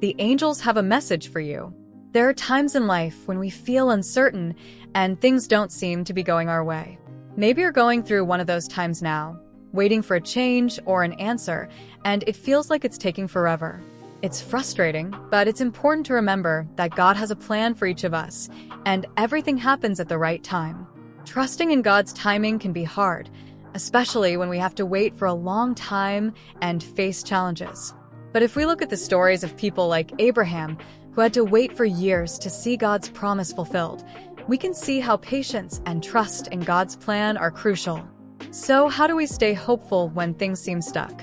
the angels have a message for you. There are times in life when we feel uncertain and things don't seem to be going our way. Maybe you're going through one of those times now, waiting for a change or an answer, and it feels like it's taking forever. It's frustrating, but it's important to remember that God has a plan for each of us, and everything happens at the right time. Trusting in God's timing can be hard, especially when we have to wait for a long time and face challenges. But if we look at the stories of people like Abraham, who had to wait for years to see God's promise fulfilled, we can see how patience and trust in God's plan are crucial. So, how do we stay hopeful when things seem stuck?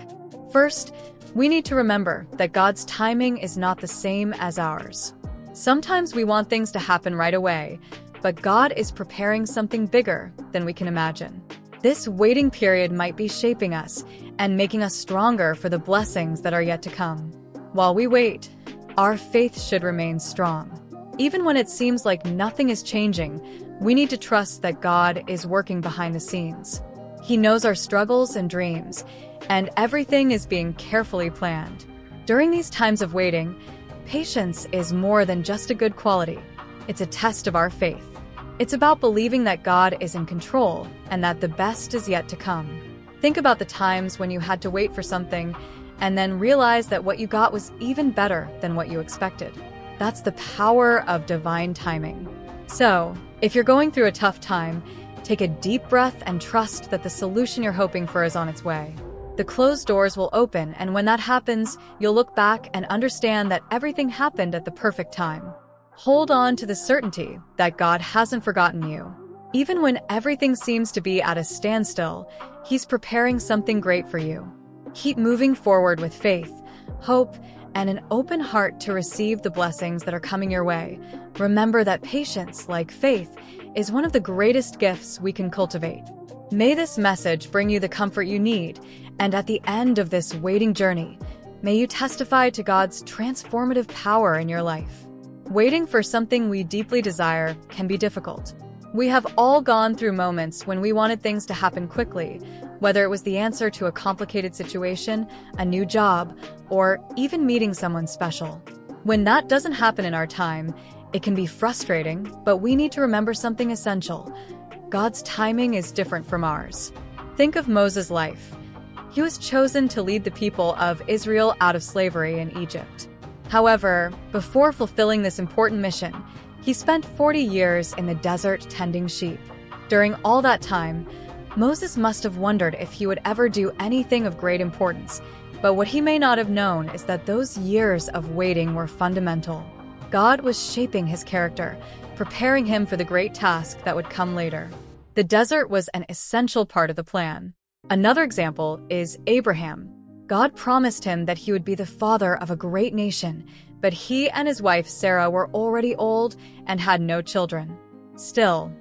First, we need to remember that God's timing is not the same as ours. Sometimes we want things to happen right away, but God is preparing something bigger than we can imagine. This waiting period might be shaping us and making us stronger for the blessings that are yet to come. While we wait, our faith should remain strong. Even when it seems like nothing is changing, we need to trust that God is working behind the scenes. He knows our struggles and dreams, and everything is being carefully planned. During these times of waiting, patience is more than just a good quality. It's a test of our faith. It's about believing that God is in control and that the best is yet to come. Think about the times when you had to wait for something and then realize that what you got was even better than what you expected. That's the power of divine timing. So, if you're going through a tough time, take a deep breath and trust that the solution you're hoping for is on its way. The closed doors will open, and when that happens, you'll look back and understand that everything happened at the perfect time. Hold on to the certainty that God hasn't forgotten you. Even when everything seems to be at a standstill, He's preparing something great for you. Keep moving forward with faith, hope, and an open heart to receive the blessings that are coming your way. Remember that patience, like faith, is one of the greatest gifts we can cultivate. May this message bring you the comfort you need, and at the end of this waiting journey, may you testify to God's transformative power in your life. Waiting for something we deeply desire can be difficult. We have all gone through moments when we wanted things to happen quickly, whether it was the answer to a complicated situation, a new job, or even meeting someone special. When that doesn't happen in our time, it can be frustrating, but we need to remember something essential. God's timing is different from ours. Think of Moses' life. He was chosen to lead the people of Israel out of slavery in Egypt. However, before fulfilling this important mission, he spent 40 years in the desert tending sheep. During all that time, Moses must have wondered if he would ever do anything of great importance, but what he may not have known is that those years of waiting were fundamental. God was shaping his character, preparing him for the great task that would come later. The desert was an essential part of the plan. Another example is Abraham. God promised him that he would be the father of a great nation, but he and his wife Sarah were already old and had no children. Still,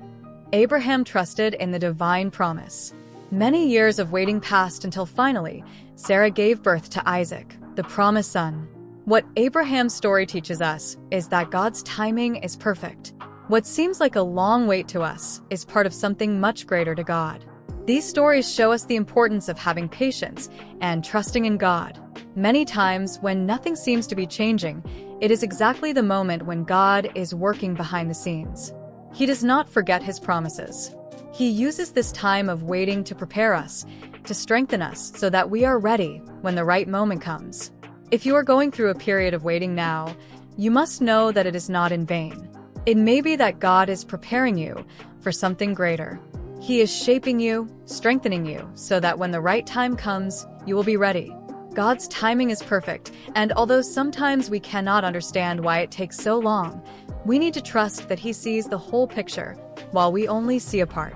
Abraham trusted in the divine promise. Many years of waiting passed until finally, Sarah gave birth to Isaac, the promised son. What Abraham's story teaches us is that God's timing is perfect. What seems like a long wait to us is part of something much greater to God. These stories show us the importance of having patience and trusting in God. Many times, when nothing seems to be changing, it is exactly the moment when God is working behind the scenes. He does not forget his promises. He uses this time of waiting to prepare us, to strengthen us so that we are ready when the right moment comes. If you are going through a period of waiting now, you must know that it is not in vain. It may be that God is preparing you for something greater. He is shaping you, strengthening you, so that when the right time comes, you will be ready. God's timing is perfect, and although sometimes we cannot understand why it takes so long, we need to trust that He sees the whole picture, while we only see a part.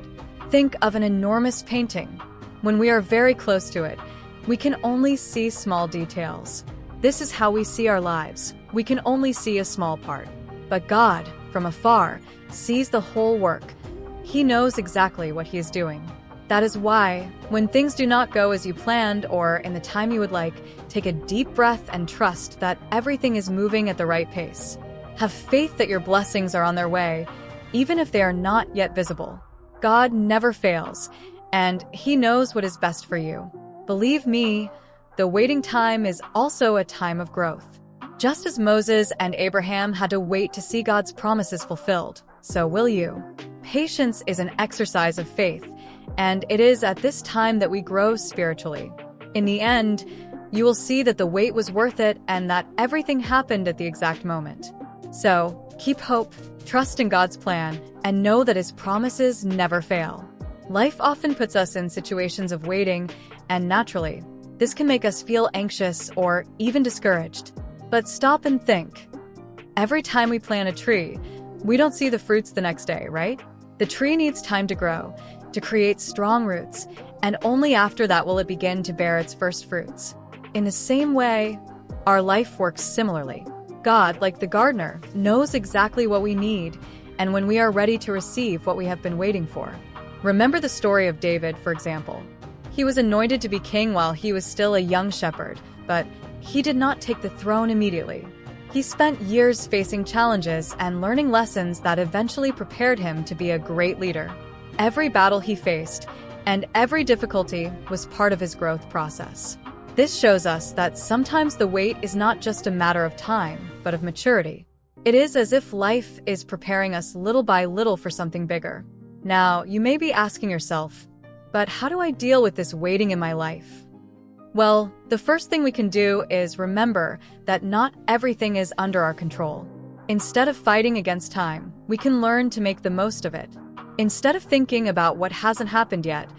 Think of an enormous painting. When we are very close to it, we can only see small details. This is how we see our lives. We can only see a small part. But God, from afar, sees the whole work. He knows exactly what He is doing. That is why, when things do not go as you planned or in the time you would like, take a deep breath and trust that everything is moving at the right pace. Have faith that your blessings are on their way, even if they are not yet visible. God never fails, and He knows what is best for you. Believe me, the waiting time is also a time of growth. Just as Moses and Abraham had to wait to see God's promises fulfilled, so will you. Patience is an exercise of faith, and it is at this time that we grow spiritually. In the end, you will see that the wait was worth it and that everything happened at the exact moment. So, keep hope, trust in God's plan, and know that His promises never fail. Life often puts us in situations of waiting, and naturally, this can make us feel anxious or even discouraged. But stop and think. Every time we plant a tree, we don't see the fruits the next day, right? The tree needs time to grow, to create strong roots, and only after that will it begin to bear its first fruits. In the same way, our life works similarly. God, like the gardener, knows exactly what we need, and when we are ready to receive what we have been waiting for. Remember the story of David, for example. He was anointed to be king while he was still a young shepherd, but he did not take the throne immediately. He spent years facing challenges and learning lessons that eventually prepared him to be a great leader. Every battle he faced and every difficulty was part of his growth process. This shows us that sometimes the wait is not just a matter of time, but of maturity. It is as if life is preparing us little by little for something bigger. Now, you may be asking yourself, but how do I deal with this waiting in my life? Well, the first thing we can do is remember that not everything is under our control. Instead of fighting against time, we can learn to make the most of it. Instead of thinking about what hasn't happened yet,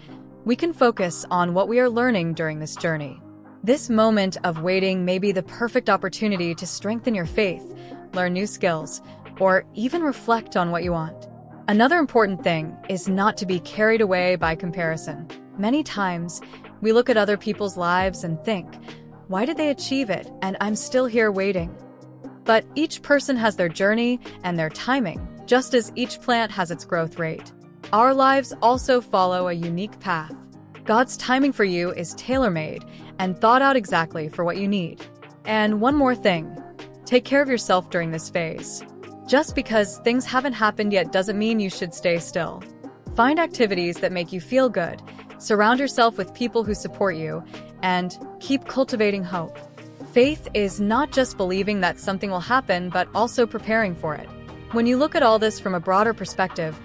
we can focus on what we are learning during this journey. This moment of waiting may be the perfect opportunity to strengthen your faith, learn new skills, or even reflect on what you want. Another important thing is not to be carried away by comparison. Many times, we look at other people's lives and think, why did they achieve it and I'm still here waiting? But each person has their journey and their timing, just as each plant has its growth rate. Our lives also follow a unique path. God's timing for you is tailor-made and thought out exactly for what you need. And one more thing, take care of yourself during this phase. Just because things haven't happened yet doesn't mean you should stay still. Find activities that make you feel good, surround yourself with people who support you, and keep cultivating hope. Faith is not just believing that something will happen, but also preparing for it. When you look at all this from a broader perspective,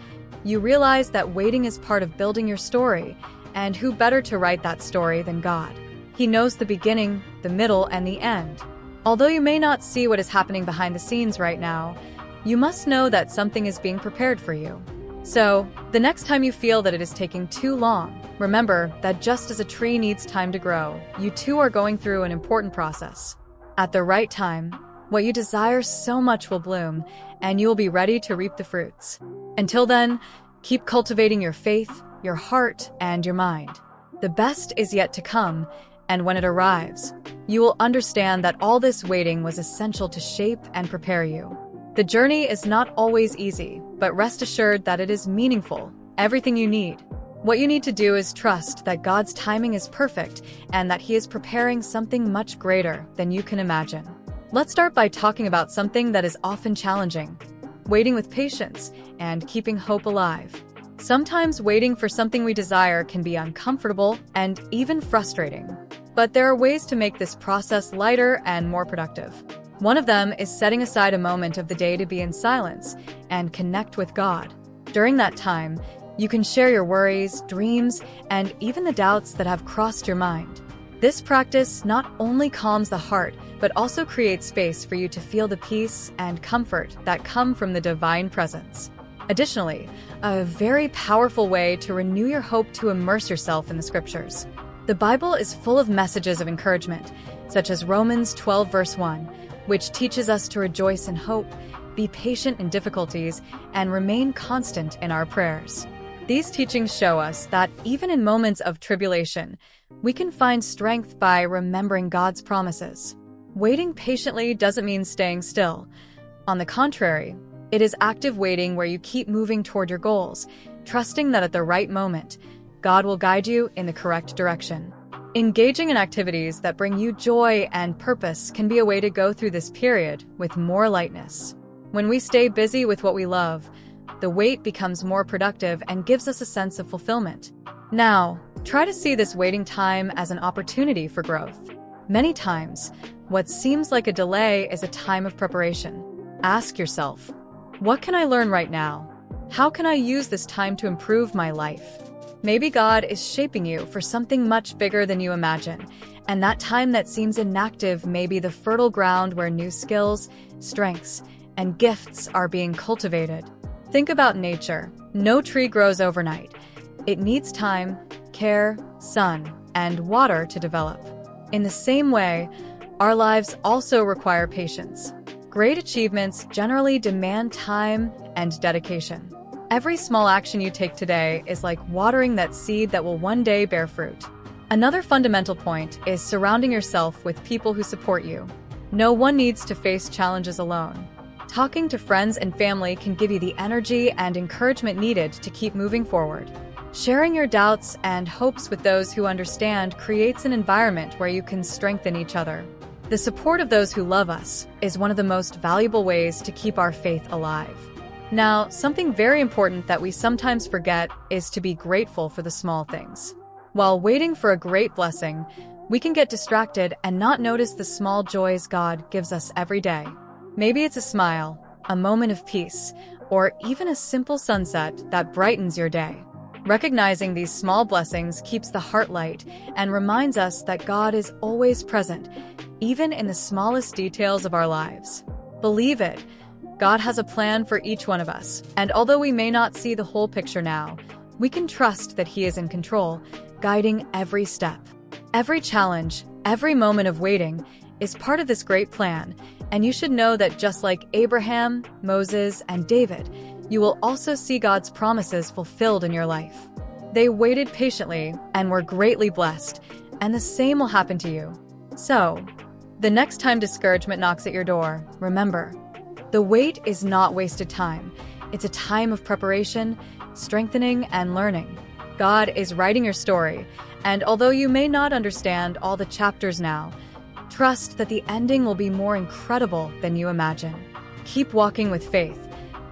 you realize that waiting is part of building your story, and who better to write that story than God? He knows the beginning, the middle, and the end. Although you may not see what is happening behind the scenes right now, you must know that something is being prepared for you. So, the next time you feel that it is taking too long, remember that just as a tree needs time to grow, you too are going through an important process. At the right time, what you desire so much will bloom, and you will be ready to reap the fruits. Until then, keep cultivating your faith, your heart, and your mind. The best is yet to come, and when it arrives, you will understand that all this waiting was essential to shape and prepare you. The journey is not always easy, but rest assured that it is meaningful, everything you need. What you need to do is trust that God's timing is perfect and that He is preparing something much greater than you can imagine. Let's start by talking about something that is often challenging: waiting with patience and keeping hope alive. Sometimes waiting for something we desire can be uncomfortable and even frustrating. But there are ways to make this process lighter and more productive. One of them is setting aside a moment of the day to be in silence and connect with God. During that time, you can share your worries, dreams, and even the doubts that have crossed your mind. This practice not only calms the heart, but also creates space for you to feel the peace and comfort that come from the divine presence. Additionally, a very powerful way to renew your hope to immerse yourself in the scriptures. The Bible is full of messages of encouragement, such as Romans 12 verse 1, which teaches us to rejoice in hope, be patient in difficulties, and remain constant in our prayers. These teachings show us that even in moments of tribulation, we can find strength by remembering God's promises. Waiting patiently doesn't mean staying still. On the contrary, it is active waiting where you keep moving toward your goals, trusting that at the right moment, God will guide you in the correct direction. Engaging in activities that bring you joy and purpose can be a way to go through this period with more lightness. When we stay busy with what we love, the wait becomes more productive and gives us a sense of fulfillment. Now, try to see this waiting time as an opportunity for growth. Many times, what seems like a delay is a time of preparation. Ask yourself, what can I learn right now? How can I use this time to improve my life? Maybe God is shaping you for something much bigger than you imagine, and that time that seems inactive may be the fertile ground where new skills, strengths, and gifts are being cultivated. Think about nature. No tree grows overnight. It needs time, care, sun, and water to develop. In the same way, our lives also require patience. Great achievements generally demand time and dedication. Every small action you take today is like watering that seed that will one day bear fruit. Another fundamental point is surrounding yourself with people who support you. No one needs to face challenges alone. Talking to friends and family can give you the energy and encouragement needed to keep moving forward. Sharing your doubts and hopes with those who understand creates an environment where you can strengthen each other. The support of those who love us is one of the most valuable ways to keep our faith alive. Now, something very important that we sometimes forget is to be grateful for the small things. While waiting for a great blessing, we can get distracted and not notice the small joys God gives us every day. Maybe it's a smile, a moment of peace, or even a simple sunset that brightens your day. Recognizing these small blessings keeps the heart light and reminds us that God is always present, even in the smallest details of our lives. Believe it, God has a plan for each one of us, and although we may not see the whole picture now, we can trust that He is in control, guiding every step. Every challenge, every moment of waiting is part of this great plan, and you should know that just like Abraham, Moses, and David, you will also see God's promises fulfilled in your life. They waited patiently and were greatly blessed, and the same will happen to you. So, the next time discouragement knocks at your door, remember, the wait is not wasted time. It's a time of preparation, strengthening, and learning. God is writing your story, and although you may not understand all the chapters now, trust that the ending will be more incredible than you imagine. Keep walking with faith,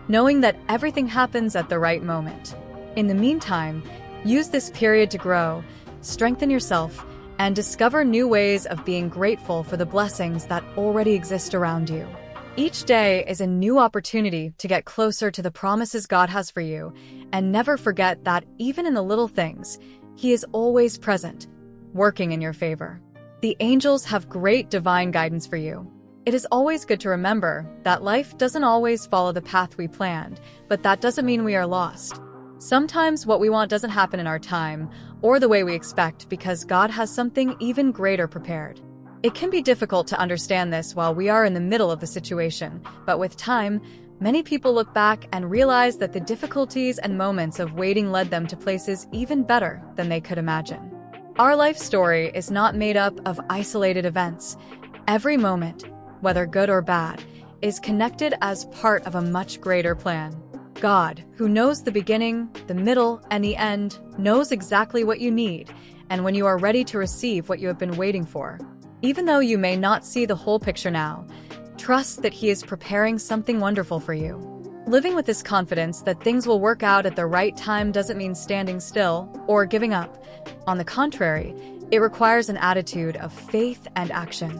knowing that everything happens at the right moment. In the meantime, use this period to grow, strengthen yourself, and discover new ways of being grateful for the blessings that already exist around you. Each day is a new opportunity to get closer to the promises God has for you, and never forget that even in the little things, He is always present, working in your favor. The angels have great divine guidance for you. It is always good to remember that life doesn't always follow the path we planned, but that doesn't mean we are lost. Sometimes what we want doesn't happen in our time or the way we expect because God has something even greater prepared. It can be difficult to understand this while we are in the middle of the situation, but with time, many people look back and realize that the difficulties and moments of waiting led them to places even better than they could imagine. Our life story is not made up of isolated events. Every moment, whether good or bad, is connected as part of a much greater plan. God, who knows the beginning, the middle, and the end, knows exactly what you need, and when you are ready to receive what you have been waiting for. Even though you may not see the whole picture now, trust that He is preparing something wonderful for you. Living with this confidence that things will work out at the right time doesn't mean standing still or giving up. On the contrary, it requires an attitude of faith and action.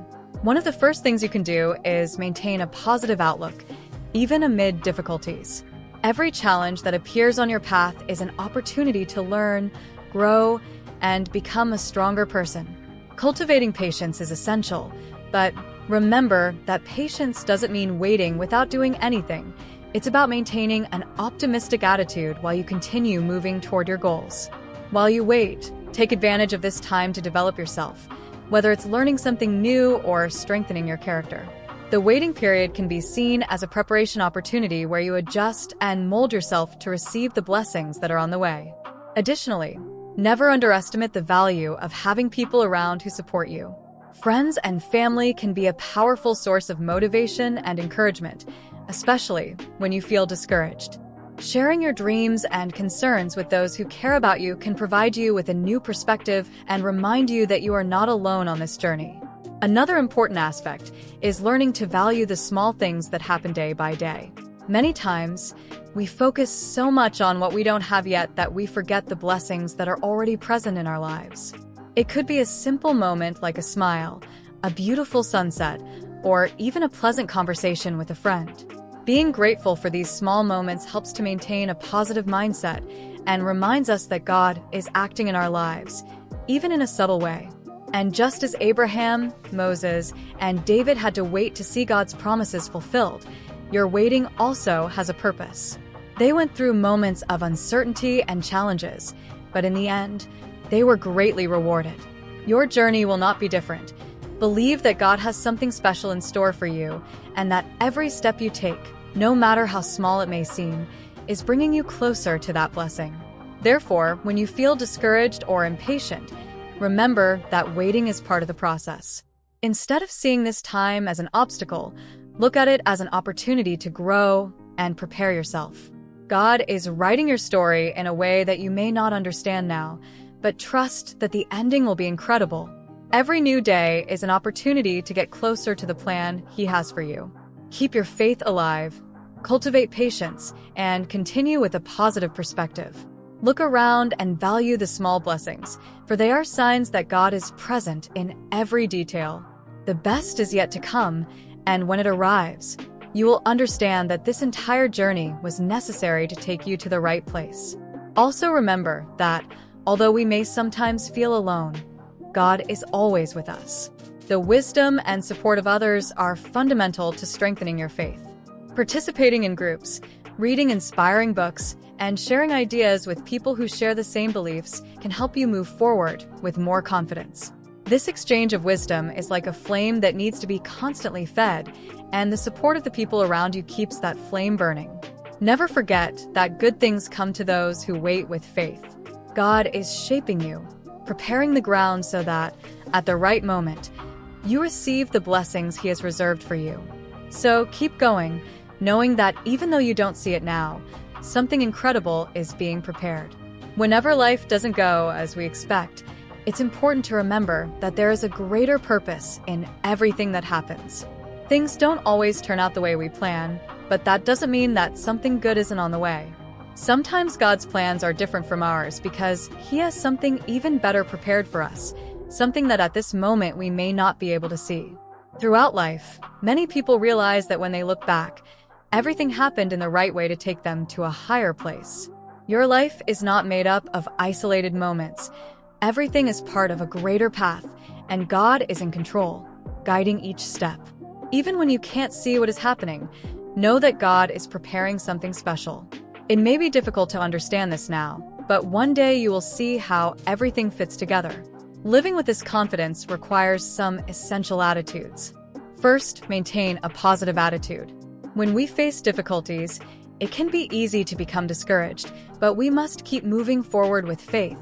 One of the first things you can do is maintain a positive outlook, even amid difficulties. Every challenge that appears on your path is an opportunity to learn, grow, and become a stronger person. Cultivating patience is essential, but remember that patience doesn't mean waiting without doing anything. It's about maintaining an optimistic attitude while you continue moving toward your goals. While you wait, take advantage of this time to develop yourself, whether it's learning something new or strengthening your character. The waiting period can be seen as a preparation opportunity where you adjust and mold yourself to receive the blessings that are on the way. Additionally, never underestimate the value of having people around who support you. Friends and family can be a powerful source of motivation and encouragement, especially when you feel discouraged. Sharing your dreams and concerns with those who care about you can provide you with a new perspective and remind you that you are not alone on this journey. Another important aspect is learning to value the small things that happen day by day. Many times, we focus so much on what we don't have yet that we forget the blessings that are already present in our lives. It could be a simple moment like a smile, a beautiful sunset, or even a pleasant conversation with a friend. Being grateful for these small moments helps to maintain a positive mindset and reminds us that God is acting in our lives, even in a subtle way. And just as Abraham, Moses, and David had to wait to see God's promises fulfilled, your waiting also has a purpose. They went through moments of uncertainty and challenges, but in the end, they were greatly rewarded. Your journey will not be different. Believe that God has something special in store for you, and that every step you take, no matter how small it may seem, is bringing you closer to that blessing. Therefore, when you feel discouraged or impatient, remember that waiting is part of the process. Instead of seeing this time as an obstacle, look at it as an opportunity to grow and prepare yourself. God is writing your story in a way that you may not understand now, but trust that the ending will be incredible. Every new day is an opportunity to get closer to the plan He has for you. Keep your faith alive, cultivate patience, and continue with a positive perspective. Look around and value the small blessings, for they are signs that God is present in every detail. The best is yet to come, and when it arrives, you will understand that this entire journey was necessary to take you to the right place. Also remember that, although we may sometimes feel alone, God is always with us. The wisdom and support of others are fundamental to strengthening your faith. Participating in groups, reading inspiring books, and sharing ideas with people who share the same beliefs can help you move forward with more confidence. This exchange of wisdom is like a flame that needs to be constantly fed, and the support of the people around you keeps that flame burning. Never forget that good things come to those who wait with faith. God is shaping you, preparing the ground so that, at the right moment, you receive the blessings He has reserved for you. So keep going, knowing that even though you don't see it now, something incredible is being prepared. Whenever life doesn't go as we expect, it's important to remember that there is a greater purpose in everything that happens. Things don't always turn out the way we plan, but that doesn't mean that something good isn't on the way. Sometimes God's plans are different from ours because He has something even better prepared for us, something that at this moment we may not be able to see. Throughout life, many people realize that when they look back, everything happened in the right way to take them to a higher place. Your life is not made up of isolated moments. Everything is part of a greater path, and God is in control, guiding each step. Even when you can't see what is happening, know that God is preparing something special. It may be difficult to understand this now, but one day you will see how everything fits together. Living with this confidence requires some essential attitudes. First, maintain a positive attitude. When we face difficulties, it can be easy to become discouraged, but we must keep moving forward with faith,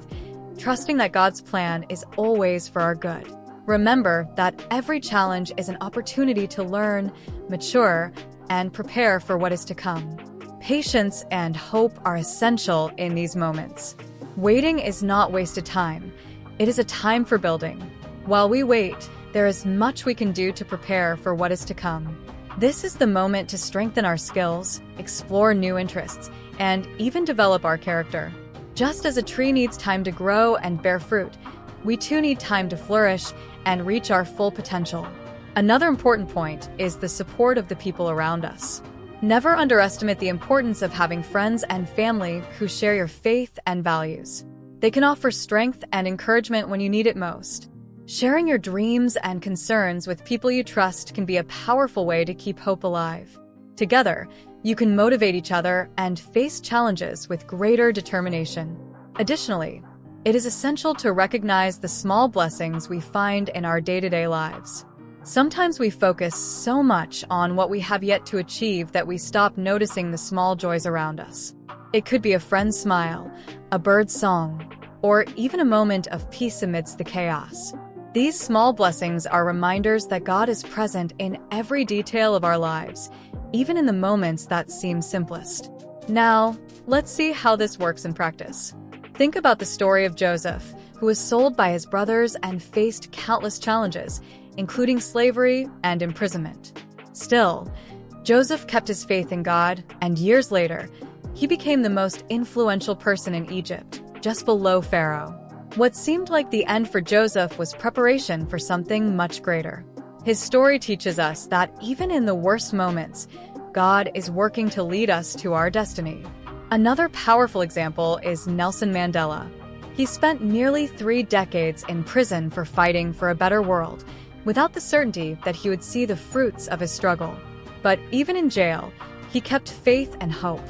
trusting that God's plan is always for our good. Remember that every challenge is an opportunity to learn, mature, and prepare for what is to come. Patience and hope are essential in these moments. Waiting is not wasted time. It is a time for building. While we wait, there is much we can do to prepare for what is to come. This is the moment to strengthen our skills, explore new interests, and even develop our character. Just as a tree needs time to grow and bear fruit, we too need time to flourish and reach our full potential. Another important point is the support of the people around us. Never underestimate the importance of having friends and family who share your faith and values. They can offer strength and encouragement when you need it most. Sharing your dreams and concerns with people you trust can be a powerful way to keep hope alive. Together, you can motivate each other and face challenges with greater determination. Additionally, it is essential to recognize the small blessings we find in our day-to-day lives. Sometimes we focus so much on what we have yet to achieve that we stop noticing the small joys around us. It could be a friend's smile, a bird's song, or even a moment of peace amidst the chaos. These small blessings are reminders that God is present in every detail of our lives, even in the moments that seem simplest. Now, let's see how this works in practice. Think about the story of Joseph, who was sold by his brothers and faced countless challenges, including slavery and imprisonment. Still, Joseph kept his faith in God, and years later, he became the most influential person in Egypt, just below Pharaoh. What seemed like the end for Joseph was preparation for something much greater. His story teaches us that even in the worst moments, God is working to lead us to our destiny. Another powerful example is Nelson Mandela. He spent nearly 3 decades in prison for fighting for a better world, without the certainty that he would see the fruits of his struggle. But even in jail, he kept faith and hope.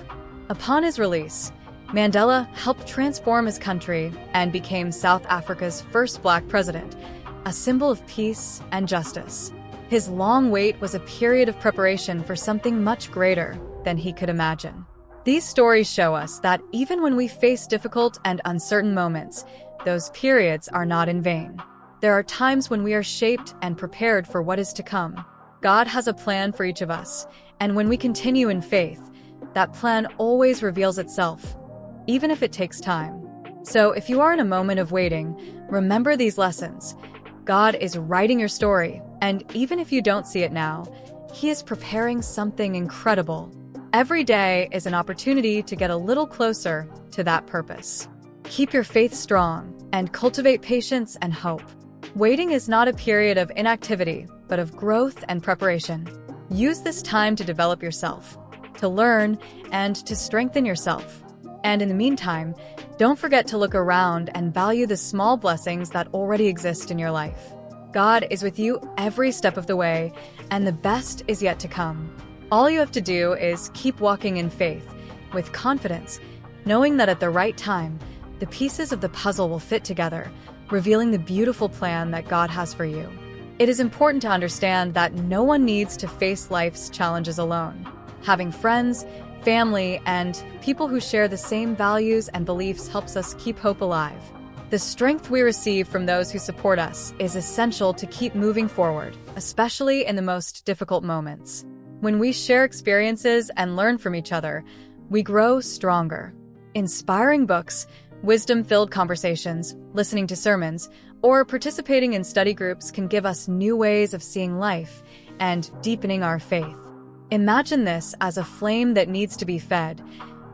Upon his release, Mandela helped transform his country and became South Africa's first Black president, a symbol of peace and justice. His long wait was a period of preparation for something much greater than he could imagine. These stories show us that even when we face difficult and uncertain moments, those periods are not in vain. There are times when we are shaped and prepared for what is to come. God has a plan for each of us, and when we continue in faith, that plan always reveals itself, even if it takes time. So if you are in a moment of waiting, remember these lessons. God is writing your story, and even if you don't see it now, He is preparing something incredible. Every day is an opportunity to get a little closer to that purpose. Keep your faith strong and cultivate patience and hope. Waiting is not a period of inactivity, but of growth and preparation. Use this time to develop yourself, to learn, and to strengthen yourself. And in the meantime, don't forget to look around and value the small blessings that already exist in your life. God is with you every step of the way, and the best is yet to come. All you have to do is keep walking in faith, with confidence, knowing that at the right time, the pieces of the puzzle will fit together, revealing the beautiful plan that God has for you. It is important to understand that no one needs to face life's challenges alone. Having friends, family, and people who share the same values and beliefs helps us keep hope alive. The strength we receive from those who support us is essential to keep moving forward, especially in the most difficult moments. When we share experiences and learn from each other, we grow stronger. Inspiring books, wisdom-filled conversations, listening to sermons, or participating in study groups can give us new ways of seeing life and deepening our faith. Imagine this as a flame that needs to be fed.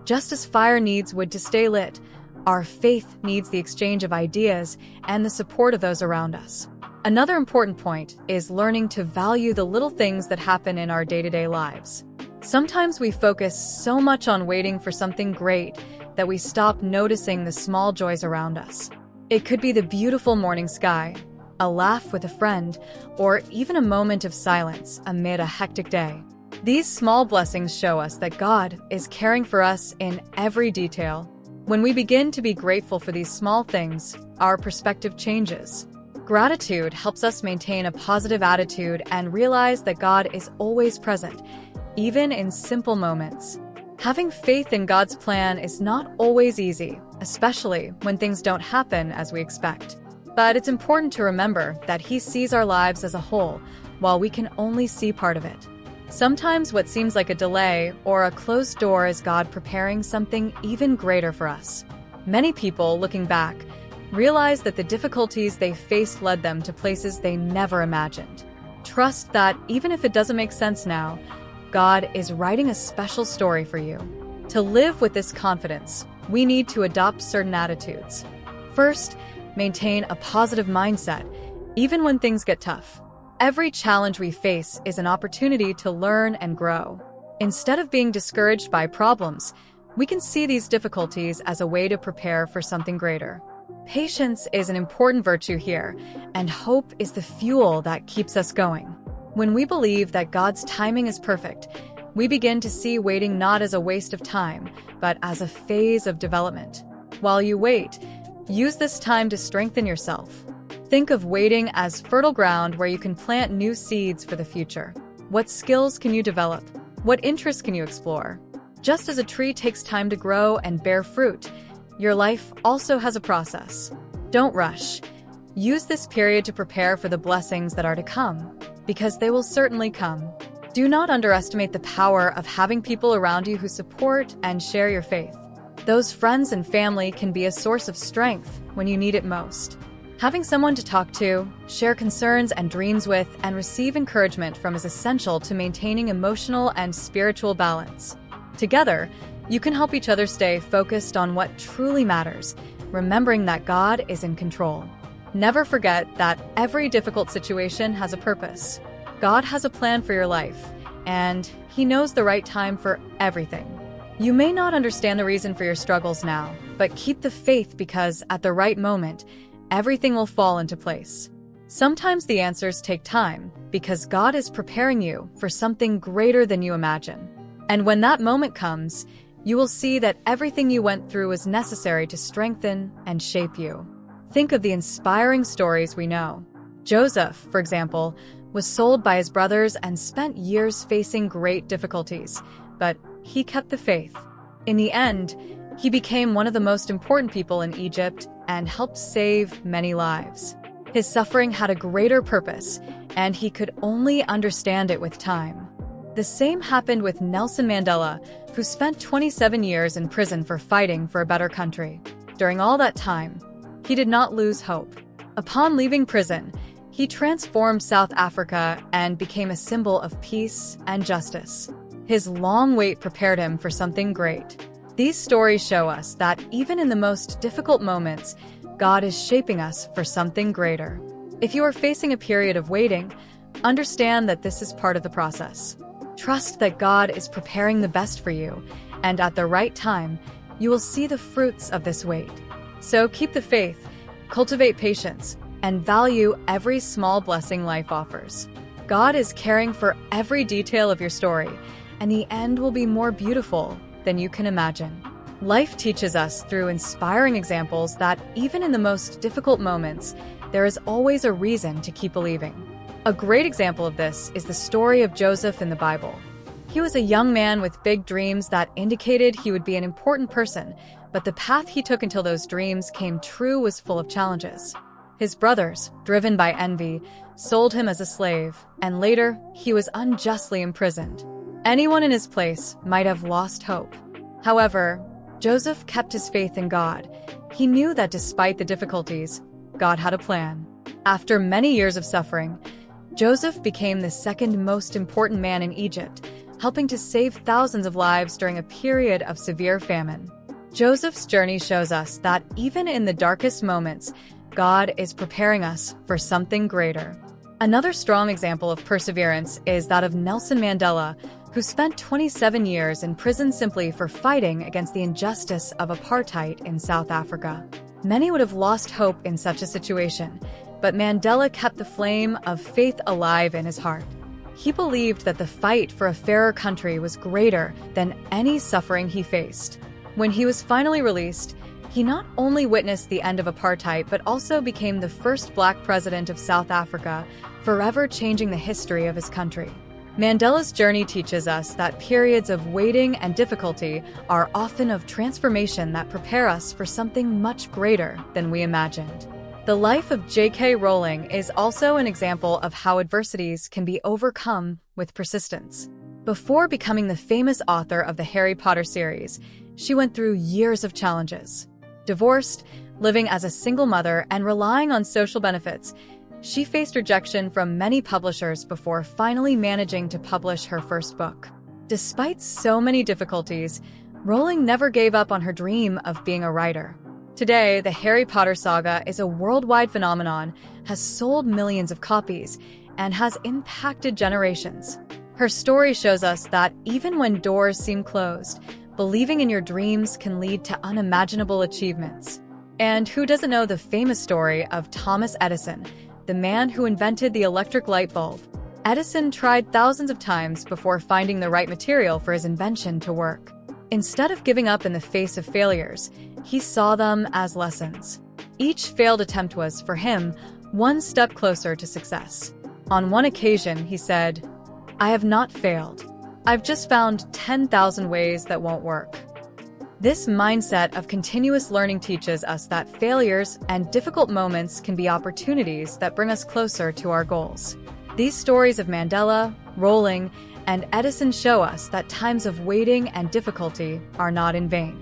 Just as fire needs wood to stay lit, our faith needs the exchange of ideas and the support of those around us. Another important point is learning to value the little things that happen in our day-to-day lives. Sometimes we focus so much on waiting for something great that we stop noticing the small joys around us. It could be the beautiful morning sky, a laugh with a friend, or even a moment of silence amid a hectic day. These small blessings show us that God is caring for us in every detail. When we begin to be grateful for these small things, our perspective changes. Gratitude helps us maintain a positive attitude and realize that God is always present, even in simple moments. Having faith in God's plan is not always easy, especially when things don't happen as we expect. But it's important to remember that He sees our lives as a whole, while we can only see part of it. Sometimes what seems like a delay or a closed door is God preparing something even greater for us. Many people, looking back, realize that the difficulties they faced led them to places they never imagined. Trust that even if it doesn't make sense now, God is writing a special story for you. To live with this confidence, we need to adopt certain attitudes. First, maintain a positive mindset, even when things get tough. Every challenge we face is an opportunity to learn and grow. Instead of being discouraged by problems, we can see these difficulties as a way to prepare for something greater. Patience is an important virtue here, and hope is the fuel that keeps us going. When we believe that God's timing is perfect, we begin to see waiting not as a waste of time, but as a phase of development. While you wait, use this time to strengthen yourself. Think of waiting as fertile ground where you can plant new seeds for the future. What skills can you develop? What interests can you explore? Just as a tree takes time to grow and bear fruit, your life also has a process. Don't rush. Use this period to prepare for the blessings that are to come, because they will certainly come. Do not underestimate the power of having people around you who support and share your faith. Those friends and family can be a source of strength when you need it most. Having someone to talk to, share concerns and dreams with, and receive encouragement from is essential to maintaining emotional and spiritual balance. Together, you can help each other stay focused on what truly matters, remembering that God is in control. Never forget that every difficult situation has a purpose. God has a plan for your life, and He knows the right time for everything. You may not understand the reason for your struggles now, but keep the faith because at the right moment, everything will fall into place. Sometimes the answers take time because God is preparing you for something greater than you imagine. And when that moment comes, you will see that everything you went through was necessary to strengthen and shape you. Think of the inspiring stories we know. Joseph, for example, was sold by his brothers and spent years facing great difficulties, but he kept the faith. In the end, he became one of the most important people in Egypt and helped save many lives. His suffering had a greater purpose, and he could only understand it with time. The same happened with Nelson Mandela, who spent 27 years in prison for fighting for a better country. During all that time, he did not lose hope. Upon leaving prison, he transformed South Africa and became a symbol of peace and justice. His long wait prepared him for something great. These stories show us that even in the most difficult moments, God is shaping us for something greater. If you are facing a period of waiting, understand that this is part of the process. Trust that God is preparing the best for you, and at the right time, you will see the fruits of this wait. So keep the faith, cultivate patience, and value every small blessing life offers. God is caring for every detail of your story, and the end will be more beautiful than you can imagine. Life teaches us through inspiring examples that even in the most difficult moments, there is always a reason to keep believing. A great example of this is the story of Joseph in the Bible. He was a young man with big dreams that indicated he would be an important person, but the path he took until those dreams came true was full of challenges. His brothers, driven by envy, sold him as a slave, and later, he was unjustly imprisoned. Anyone in his place might have lost hope. However, Joseph kept his faith in God. He knew that despite the difficulties, God had a plan. After many years of suffering, Joseph became the second most important man in Egypt, helping to save thousands of lives during a period of severe famine. Joseph's journey shows us that even in the darkest moments, God is preparing us for something greater. Another strong example of perseverance is that of Nelson Mandela, who spent 27 years in prison simply for fighting against the injustice of apartheid in South Africa. Many would have lost hope in such a situation, but Mandela kept the flame of faith alive in his heart. He believed that the fight for a fairer country was greater than any suffering he faced. When he was finally released, he not only witnessed the end of apartheid but also became the first Black president of South Africa, forever changing the history of his country. Mandela's journey teaches us that periods of waiting and difficulty are often of transformation that prepare us for something much greater than we imagined. The life of J.K. Rowling is also an example of how adversities can be overcome with persistence. Before becoming the famous author of the Harry Potter series, she went through years of challenges. Divorced, living as a single mother, and relying on social benefits, she faced rejection from many publishers before finally managing to publish her first book. Despite so many difficulties, Rowling never gave up on her dream of being a writer. Today, the Harry Potter saga is a worldwide phenomenon, has sold millions of copies, and has impacted generations. Her story shows us that even when doors seem closed, believing in your dreams can lead to unimaginable achievements. And who doesn't know the famous story of Thomas Edison, the man who invented the electric light bulb? Edison tried thousands of times before finding the right material for his invention to work. Instead of giving up in the face of failures, he saw them as lessons. Each failed attempt was, for him, one step closer to success. On one occasion, he said, "I have not failed. I've just found 10,000 ways that won't work." This mindset of continuous learning teaches us that failures and difficult moments can be opportunities that bring us closer to our goals. These stories of Mandela, Rowling, and Edison show us that times of waiting and difficulty are not in vain.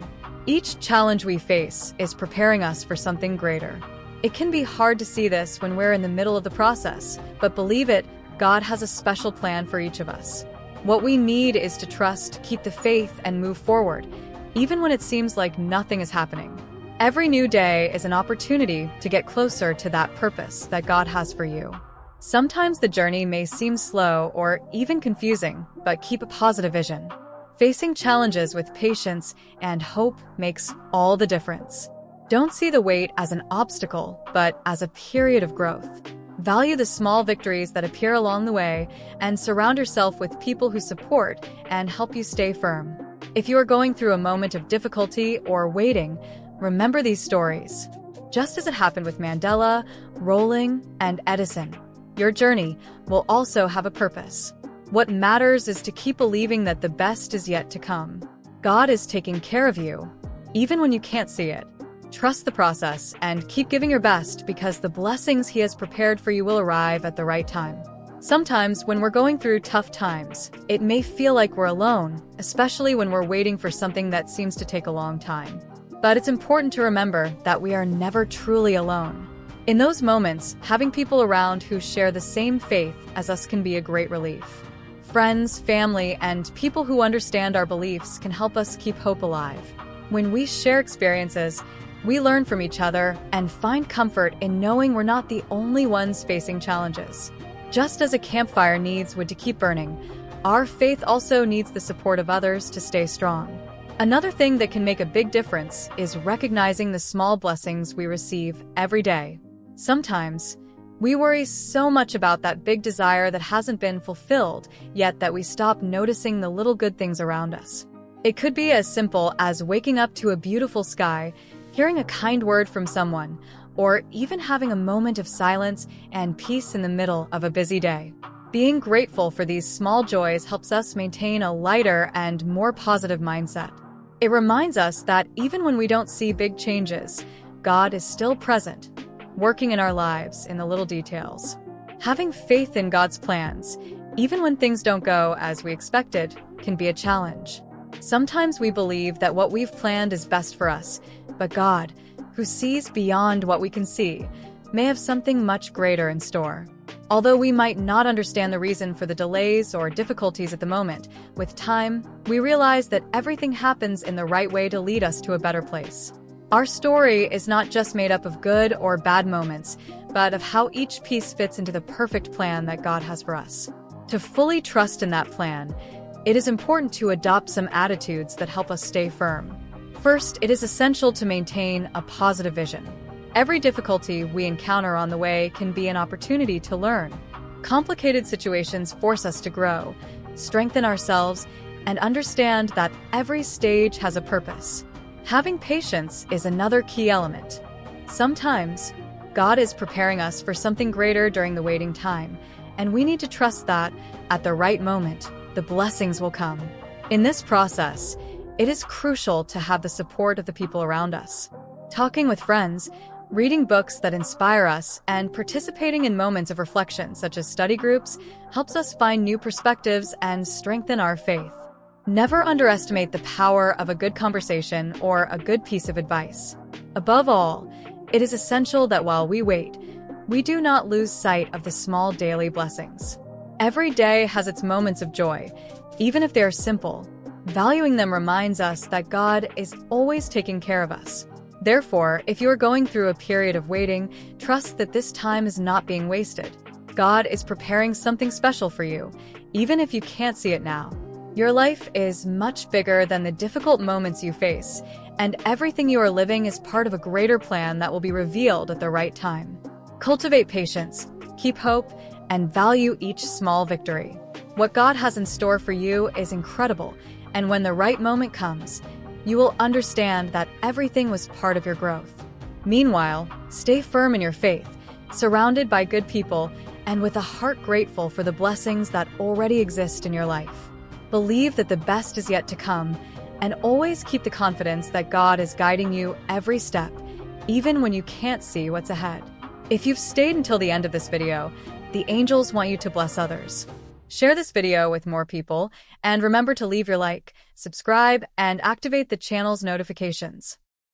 Each challenge we face is preparing us for something greater. It can be hard to see this when we're in the middle of the process, but believe it, God has a special plan for each of us. What we need is to trust, keep the faith, and move forward, even when it seems like nothing is happening. Every new day is an opportunity to get closer to that purpose that God has for you. Sometimes the journey may seem slow or even confusing, but keep a positive vision. Facing challenges with patience and hope makes all the difference. Don't see the wait as an obstacle, but as a period of growth. Value the small victories that appear along the way and surround yourself with people who support and help you stay firm. If you are going through a moment of difficulty or waiting, remember these stories. Just as it happened with Mandela, Rowling, and Edison, your journey will also have a purpose. What matters is to keep believing that the best is yet to come. God is taking care of you, even when you can't see it. Trust the process and keep giving your best because the blessings He has prepared for you will arrive at the right time. Sometimes when we're going through tough times, it may feel like we're alone, especially when we're waiting for something that seems to take a long time. But it's important to remember that we are never truly alone. In those moments, having people around who share the same faith as us can be a great relief. Friends, family, and people who understand our beliefs can help us keep hope alive. When we share experiences, we learn from each other and find comfort in knowing we're not the only ones facing challenges. Just as a campfire needs wood to keep burning, our faith also needs the support of others to stay strong. Another thing that can make a big difference is recognizing the small blessings we receive every day. Sometimes, we worry so much about that big desire that hasn't been fulfilled, yet that we stop noticing the little good things around us. It could be as simple as waking up to a beautiful sky, hearing a kind word from someone, or even having a moment of silence and peace in the middle of a busy day. Being grateful for these small joys helps us maintain a lighter and more positive mindset. It reminds us that even when we don't see big changes, God is still present, working in our lives in the little details. Having faith in God's plans, even when things don't go as we expected, can be a challenge. Sometimes we believe that what we've planned is best for us, but God, who sees beyond what we can see, may have something much greater in store. Although we might not understand the reason for the delays or difficulties at the moment, with time, we realize that everything happens in the right way to lead us to a better place. Our story is not just made up of good or bad moments, but of how each piece fits into the perfect plan that God has for us. To fully trust in that plan, it is important to adopt some attitudes that help us stay firm. First, it is essential to maintain a positive vision. Every difficulty we encounter on the way can be an opportunity to learn. Complicated situations force us to grow, strengthen ourselves, and understand that every stage has a purpose. Having patience is another key element. Sometimes, God is preparing us for something greater during the waiting time, and we need to trust that, at the right moment, the blessings will come. In this process, it is crucial to have the support of the people around us. Talking with friends, reading books that inspire us, and participating in moments of reflection such as study groups helps us find new perspectives and strengthen our faith. Never underestimate the power of a good conversation or a good piece of advice. Above all, it is essential that while we wait, we do not lose sight of the small daily blessings. Every day has its moments of joy, even if they are simple. Valuing them reminds us that God is always taking care of us. Therefore, if you are going through a period of waiting, trust that this time is not being wasted. God is preparing something special for you, even if you can't see it now. Your life is much bigger than the difficult moments you face, and everything you are living is part of a greater plan that will be revealed at the right time. Cultivate patience, keep hope, and value each small victory. What God has in store for you is incredible, and when the right moment comes, you will understand that everything was part of your growth. Meanwhile, stay firm in your faith, surrounded by good people, and with a heart grateful for the blessings that already exist in your life. Believe that the best is yet to come, and always keep the confidence that God is guiding you every step, even when you can't see what's ahead. If you've stayed until the end of this video, the angels want you to bless others. Share this video with more people, and remember to leave your like, subscribe, and activate the channel's notifications.